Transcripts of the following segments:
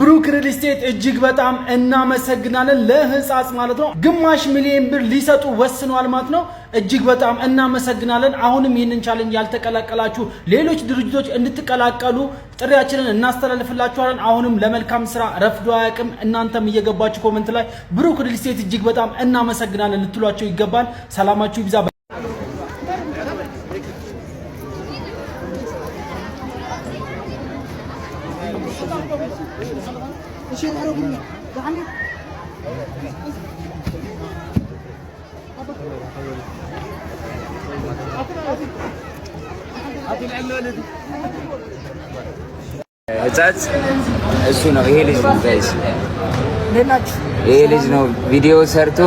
ብሩክ ሪል ስቴት እጅግ በጣም እናመሰግናለን። ለህፃጽ ማለት ነው ግማሽ ሚሊዮን ብር ሊሰጡ ወስነዋል ማለት ነው። እጅግ በጣም እናመሰግናለን። አሁንም ይህንን ቻሌንጅ ያልተቀላቀላችሁ ሌሎች ድርጅቶች እንድትቀላቀሉ ጥሪያችንን እናስተላልፍላችኋለን። አሁንም ለመልካም ስራ ረፍዶ አያውቅም። እናንተም እየገባችሁ ኮሜንት ላይ ብሩክ ሪል ስቴት እጅግ በጣም እናመሰግናለን ልትሏቸው ይገባል። ሰላማችሁ ይብዛ። ህፃጽ እሱ ነው። ይሄ ልጅ ነው ጋይስ፣ ይሄ ልጅ ነው ቪዲዮ ሰርቶ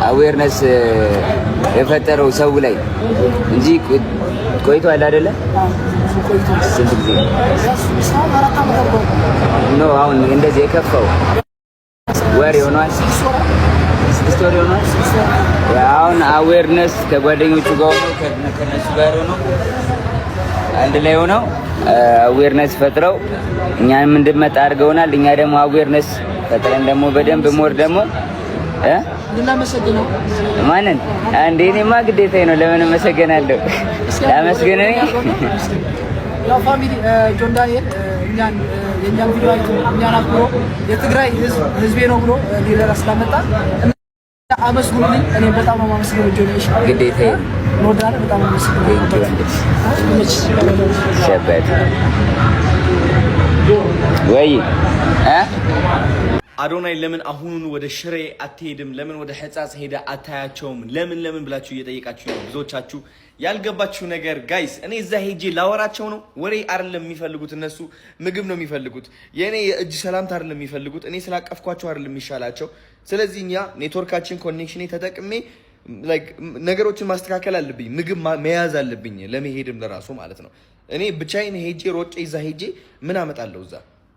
አዌርነስ የፈጠረው ሰው ላይ እንጂ ቆይቷል አይደለ? ስንት ጊዜ ነው አሁን እንደዚህ የከፋው? ወር ይሆናል፣ 6 ወር ይሆናል። አሁን አዌርነስ ከጓደኞቹ ጋር ሆኖ ከነሱ ጋር ሆኖ አንድ ላይ ሆነው አዌርነስ ፈጥረው እኛንም እንድንመጣ አድርገውናል። እኛ ደግሞ አዌርነስ ፈጥረን ደግሞ በደንብ ሞር ደግሞ እናመሰግነው ማንን አንዴ እኔማ ግዴታዬ ነው። ለምን መሰገናለሁ? ላመስገነኝ ያው ፋሚሊ ጆን ዳንኤል የኛን ቪዲዮ አይቶ እኛን አክብሮ የትግራይ ህዝቤ ነው ብሎ ሊደራ ስላመጣ አመስግኑልኝ። እኔ በጣም ነው የማመስገነው ጆን ዳንኤል ግዴታዬ ነው። ዳር በጣም አመስግናለሁ። ሸበት ወይ አዶናይ ለምን አሁኑን ወደ ሽሬ አትሄድም? ለምን ወደ ህፃጽ ሄደ አታያቸውም? ለምን ብላችሁ እየጠየቃችሁ ነው ብዙዎቻችሁ። ያልገባችሁ ነገር ጋይስ፣ እኔ እዛ ሄጄ ላወራቸው ነው። ወሬ አይደለም የሚፈልጉት እነሱ፣ ምግብ ነው የሚፈልጉት። የኔ የእጅ ሰላምታ አይደለም የሚፈልጉት። እኔ ስላቀፍኳቸው አይደለም የሚሻላቸው። ስለዚህ እኛ ኔትወርካችን ኮኔክሽኔ ተጠቅሜ ነገሮችን ማስተካከል አለብኝ። ምግብ መያዝ አለብኝ ለመሄድም ለራሱ ማለት ነው። እኔ ብቻዬን ሄጄ ሮጬ እዛ ሄጄ ምን አመጣለሁ እዛ?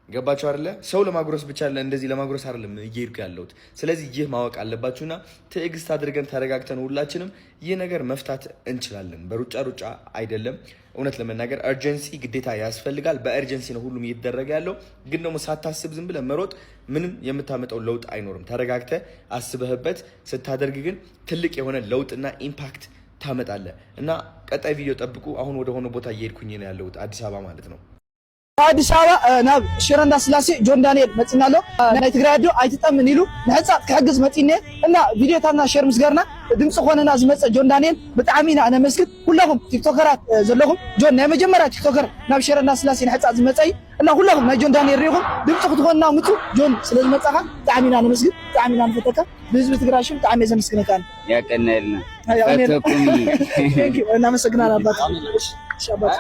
ገባችሁ አይደለ? ሰው ለማጉረስ ብቻ እንደዚህ ለማጉረስ አይደለም እየሄድኩ ያለሁት። ስለዚህ ይህ ማወቅ አለባችሁና ትዕግስት አድርገን ተረጋግተን ሁላችንም ይህ ነገር መፍታት እንችላለን። በሩጫ አይደለም። እውነት ለመናገር እርጀንሲ ግዴታ ያስፈልጋል። በእርጀንሲ ነው ሁሉም እየተደረገ ያለው። ግን ደግሞ ሳታስብ ዝም ብለህ መሮጥ ምንም የምታመጣው ለውጥ አይኖርም። ተረጋግተህ አስበህበት ስታደርግ ግን ትልቅ የሆነ ለውጥና ኢምፓክት ታመጣለህ። እና ቀጣይ ቪዲዮ ጠብቁ። አሁን ወደ ሆነ ቦታ እየሄድኩኝ ነው ያለሁት፣ አዲስ አበባ ማለት ነው። አዲስ አበባ ናብ ሽረ እንዳስላሴ ጆን ዳንኤል መጽናለሁ። ናይ ትግራይ አዶ አይተጠምን ኢሉ ንህፃት ክሕግዝ መፂነ እና ቪዲዮታትና ሼር ምስገርና ድምፂ ኮነና ዝመፀ ጆን ዳንኤል ብጣዕሚ ኢና ነመስግን። ኩላኩም ቲክቶከራት ዘለኹም ጆን ናይ መጀመርያ ቲክቶከር ናብ ሽረ እንዳስላሴ ንህፃት ዝመፀ እና ኩላኩም ናይ ጆን ዳንኤል ሪኢኹም ድምፂ ክትኮንና ምፁ ጆን ስለ ዝመፀኻ ብጣዕሚ ኢና ነመስግን፣ ብጣዕሚ ኢና ንፈተካ። ብህዝቢ ትግራይ ሽም ብጣዕሚ ዘመስግነካ ያቀናልና ፈተኩም። እናመሰግናለን አባት። እሺ አባት